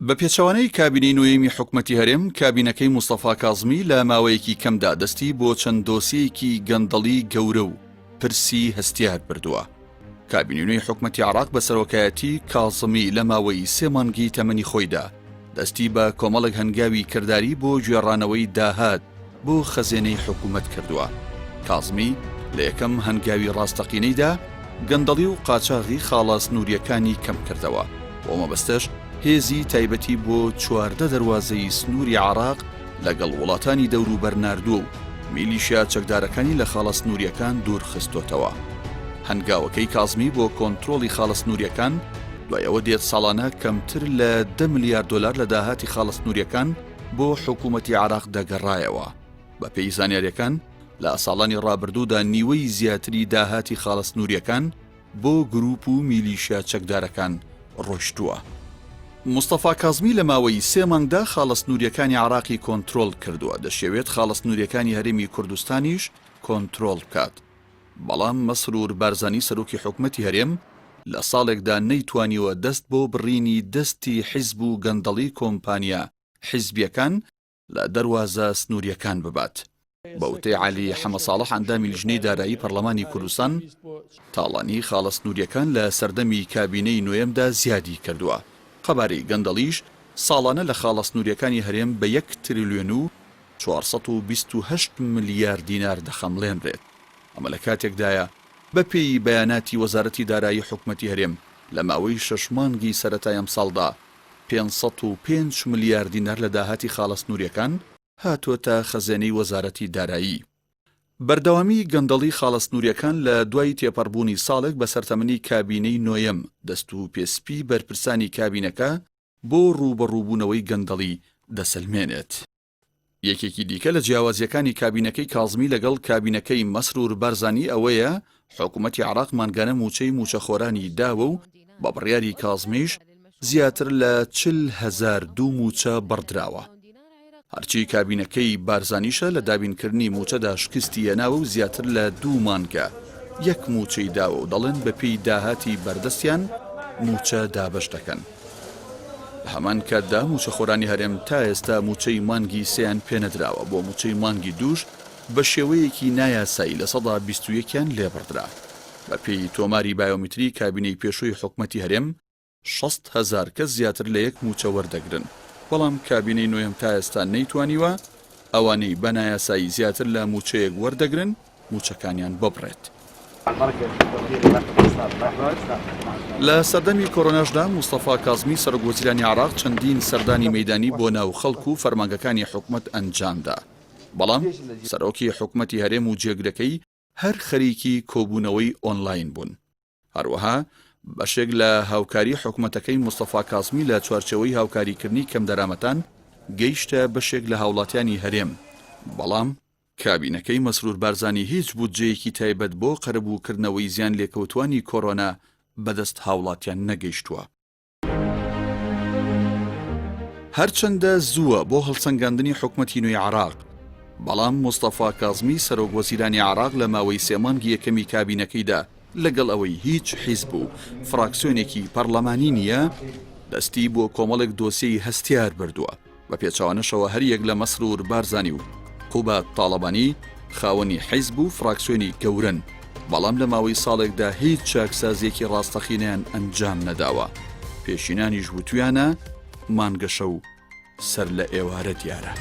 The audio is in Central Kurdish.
بە پێچەوانەی کابینەی نوێمی حکومەتی هەرێم کابینەکەی موستەفا کاظمی لە ماوەیەکی کەمدا دەستی بۆ چەند دۆسیەیەکی گەندەڵی گەورە و پرسی هەستیار بردووە. کابینەی نوێی حکومەتی عێراق بە سەرۆکایەتی کاظمی لە ماوەی 3 مانگی تەمەنی خۆیدا دەستی بە کۆمەڵێک هەنگاوی کردداری بۆ گوێڕانەوەی داهات بۆ خەزێنەی حکوومەت کردووە. کاظمی لە یەکەم هەنگاوی ڕاستەقینەیدا گەندەڵی و قاچاغی خاڵە سنووریەکانی کەم کردەوە. بۆ مەبەستەش هێزی تایبەتی بۆ 14 دەروازەی سنووری عێراق لەگەڵ وڵاتانی دەوروبەر ناردووە و میلیشیا چەکدارەکانی لە خاڵە سنووریەکان دوور خستۆتەوە. هەنگاوەکەی کاظمی بۆ کۆنتڕۆڵی خاڵە سنووریەکان دوایەوە دێت ساڵانە کەمتر لە 10 میلیارد دلار لە داهاتی خاڵە سنووریەکان بۆ حکوومەتی عێراق دەگەڕایەوە. بە پێی زانیاریەکان لە ساڵانی ڕابردوودا نیوەی زیاتری داهاتی خاڵە سنووریەکان بۆ گروپ و میلیشیا چەکدارەکان ڕۆشتووە. موستەفا کاظمی لە ماوەی 3 مانگدا خاڵە سنووریەکانی عێراقی کۆنتڕۆڵ کردووە. دەشێوێت خاڵە سنووریەکانی هەرێمی کوردستانیش کۆنتڕۆڵ بکات. بەڵام مەسرور بارزانی سەرۆکی حکومەتی هەرێم لە ساڵێکدا نەیتوانیوە دەست بۆ بڕینی دەستی حیزب و گەندەڵی کۆمپانیا حیزبیەکان لە دەروازە سنووریەکان ببات. بەوتەی عەلی حەمەساڵح ئەندامی لیژنەی دارایی پەرلەمانی کوردستان تاڵانی خاڵە سنووریەکان لە سەردەمی کابینەی نوێمدا زیادی کردووە. قەبارەی گەندەڵیش ساڵانە لە خاڵە سنووریەکانی هەرێم بە 1 تریلیۆن و 428 ملیار دینار دەخەمڵێنرێت. ئەمە لە کاتێکدایە بە پێی بەیاناتی وەزارەتی دارایی حکومەتی هەرێم لە ماوەی 6 مانگی سەرەتای ئەم ساڵدا 505 ملیار دینار لە داهاتی خاڵە سنووریەکان هاتووەتە خەزێنەی وەزارەتی دارایی. بەردەوامی گەندەڵی خاڵە سنووریەکان لە دوای تێپەڕبوونی ساڵێک بە سەرتەمەنی کابینەی نۆیەم دەست و پێسپی بەرپرسانی کابینەکە بۆ ڕوبەڕووبوونەوەی گەندەڵی دەسەلمێنێت. یەکێکی دیکە لە جیاوازیەکانی کابینەکەی کاظمی لەگەڵ کابینەکەی مەسرور بارزانی ئەوەیە حکوومەتی عێراق مانگانە موچەی موچەخۆرانی داوە و بە بڕیاری کاظمیش زیاتر لە 40,000 دوو موچە بەردراوە. هەرچی کابینەکەی بارزانیشە لە دابینکردنی موچەدا شکستی هێناوە و زیاتر لە 2 مانگە 1 موچەی داوە و دەڵێن بە پێی داهاتی بەردەستیان موچە دابەش دەکەن. هەمان کاتدا موچەخۆرانی هەرێم تا ئێستا موچەی مانگی 3یان پێنەدراوە بۆ موچەی مانگی 2ش بە شێوەیەکی نایاسایی لە سەدا 21یان لێبڕدرا. بە پێی تۆماری بایۆمتری کابینەی پێشووی حکومەتی هەرێم 60,000 کەس زیاتر لە 1 موچە وەردەگرن. بەڵام کابینەی نوێم تا ئێستا نەیتوانیوە ئەوانەی بە نایاسایی زیاتر لە موچەیەک وەردەگرن موچەکانیان ببڕێت. لە سەردەمی کۆرۆناشدا موستەفا کاظمی سەرۆکوەزیرانی عێراق چەندین سەردانی مەیدانی بۆ ناو خەڵک و فەرمانگەکانی حکومەت ئەنجامدا. بەڵام سەرۆکی حکومەتی هەرێم و جێگرەکەی هەر خەریکی کۆبوونەوەی ئۆنلاین بوون. هەروەها بەشێک لە هاوکاری حکومەتەکەی موستەفا کاظمی لە چوارچەوەی هاوکاریکردنی کەم دەرامەتان گەیشتە بەشێک لە هاوڵاتیانی هەرێم. بەڵام کابینەکەی مەسرور بارزانی هیچ بودجەیەکی تایبەت بۆ قەرەبووکردنەوەی زیان لێکەوتوانی کۆرۆنا بەدەست هاوڵاتیان نەگەیشتووە. هەرچەندە زووە بۆ هەڵسەنگاندنی حکومەتی نوێی عێراق، بەڵام موستەفا کاظمی سەرۆکوەزیرانی عێراق لە ماوەی 3 مانگی یەکەمی کابینەکەیدا لەگەڵ ئەوەی هیچ حیزب و فراکسیۆنێکی پەرلەمانی نییە دەستی بۆ کۆمەڵێک دۆسیەی هەستیار بردووە. بە پێچەوانەشەوە هەر یەک لە مەسرور بارزانی و قوبات تاڵەبانی خاوەنی حیزب و فراکسیۆنی گەورن، بەڵام لە ماوەی ساڵێکدا هیچ چاکسازیەکی ڕاستەقینەیان ئەنجام نەداوە. پێشینانیش وتویانە مانگەشە و سەر لە ئێوارە دیارە.